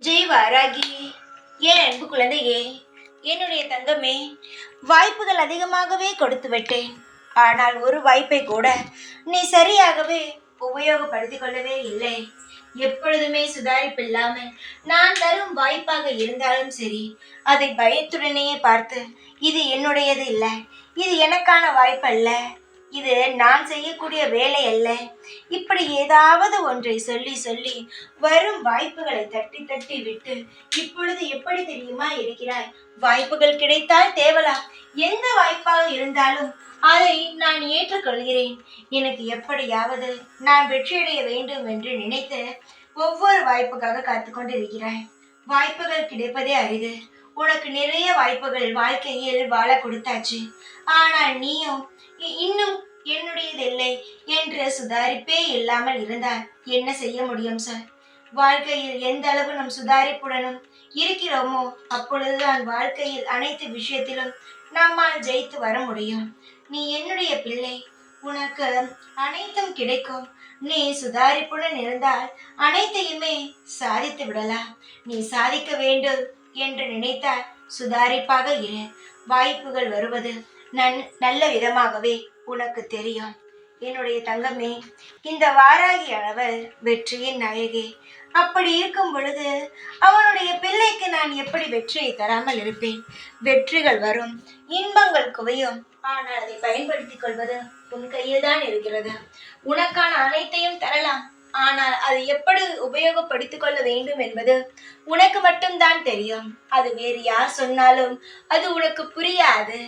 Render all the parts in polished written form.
ஜெய் வாராகி, என் அன்பு குழந்தையே, என்னுடைய தங்கமே, வாய்ப்புகள் அதிகமாகவே கொடுத்து விட்டேன். ஆனால் ஒரு வாய்ப்பை கூட நீ சரியாகவே உபயோகப்படுத்திக் கொள்ளவே இல்லை. எப்பொழுதுமே சுதாரிப்பில்லாமல் நான் தரும் வாய்ப்பாக இருந்தாலும் சரி, அதை பயத்துடனேயே பார்த்து, இது என்னுடையது இல்லை, இது எனக்கான வாய்ப்பு அல்ல, இது நான் செய்யக்கூடிய வேலை அல்ல, இப்படி ஏதாவது ஒன்றை சொல்லி சொல்லி வரும் வாய்ப்புகளை தட்டி தட்டி விட்டு இப்பொழுது எப்படி தெரியுமா இருக்கிறாய்? வாய்ப்புகள் கிடைத்தால் தேவலாம், எந்த வாய்ப்பாக இருந்தாலும் அதை நான் ஏற்றுக்கொள்கிறேன். எனக்கு எப்படியாவது நான் வெற்றியடைய வேண்டும் என்று நினைத்து ஒவ்வொரு வாய்ப்புக்காக காத்து கொண்டிருக்கிறாய். வாய்ப்புகள் கிடைப்பதே அரிது. உனக்கு நிறைய வாய்ப்புகள் வாழ்க்கையில் வாழ கொடுத்தாச்சு. ஆனால் நீயும் இன்னும் என்னுடையதில்லை என்று சுதாரிப்பே இல்லாமல் இருந்தால் என்ன செய்ய முடியும் சார்? வாழ்க்கையில் எந்த அளவு நம் சுதாரிப்புடனும் இருக்கிறோமோ அப்பொழுதுதான் வாழ்க்கையில் அனைத்து விஷயத்திலும் நம்மால் ஜெயித்து வர முடியும். நீ என்னுடைய பிள்ளை, உனக்கு அனைத்தும் கிடைக்கும். நீ சுதாரிப்புடன் இருந்தால் அனைத்தையுமே சாதித்து விடலாம். நீ சாதிக்க வேண்டும் என்று நினைத்தால் சுதாரிப்பாக இரு. வாய்ப்புகள் வருவது நல்ல விதமாகவே உனக்கு தெரியும். என்னுடைய தங்கமே, இந்த வாராகியானவள் வெற்றியின் நாயகி. அப்படி இருக்கும் பொழுது அவனுடைய பிள்ளைக்கு நான் எப்படி வெற்றியை தராமல் இருப்பேன்? வெற்றிகள் வரும், இன்பங்கள் குவையும். ஆனால் அதை பயன்படுத்திக் கொள்வது உன் கையில் தான் இருக்கிறது. உனக்கான அனைத்தையும் தரலாம், ஆனால் அதை எப்படி உபயோகப்படுத்திக் கொள்ள வேண்டும் என்பது உனக்கு மட்டும்தான் தெரியும். அது வேறு யார் சொன்னாலும் அது உனக்கு புரியாது.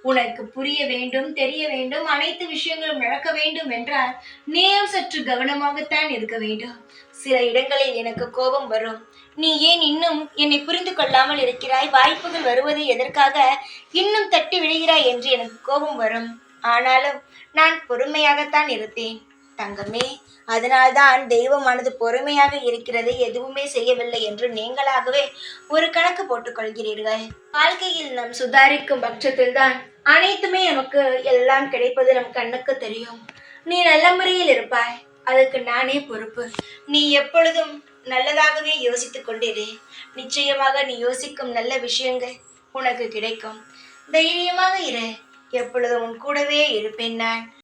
உனக்கு புரிய வேண்டும், தெரிய வேண்டும், அனைத்து விஷயங்களும் நடக்க வேண்டும் என்றால் நீயும் சற்று கவனமாகத்தான் இருக்க வேண்டும். சில இடங்களில் எனக்கு கோபம் வரும். நீ ஏன் இன்னும் என்னை புரிந்து கொள்ளாமல் இருக்கிறாய்? வாய்ப்புகள் வருவது எதற்காக இன்னும் தட்டி விடுகிறாய் என்று எனக்கு கோபம் வரும். ஆனாலும் நான் பொறுமையாகத்தான் இருப்பேன் தங்கமே. அதனால்தான் தெய்வமானது பொறுமையாக இருக்கிறது, எதுவுமே செய்யவில்லை என்று நீங்களாகவே ஒரு கணக்கு போட்டுக் கொள்கிறீர்கள். வாழ்க்கையில் நாம் சுதாரிக்கும் பட்சத்தில் தான் அனைத்துமே நமக்கு எல்லாம் கிடைப்பது நம் கண்ணுக்கு தெரியும். நீ நல்ல முறையில் இருப்பாய், அதற்கு நானே பொறுப்பு. நீ எப்பொழுதும் நல்லதாகவே யோசித்துக் கொண்டிரு. நிச்சயமாக நீ யோசிக்கும் நல்ல விஷயங்கள் உனக்கு கிடைக்கும். தைரியமாக இரு. எப்பொழுதும் உன் கூடவே இருப்பேன் நான்.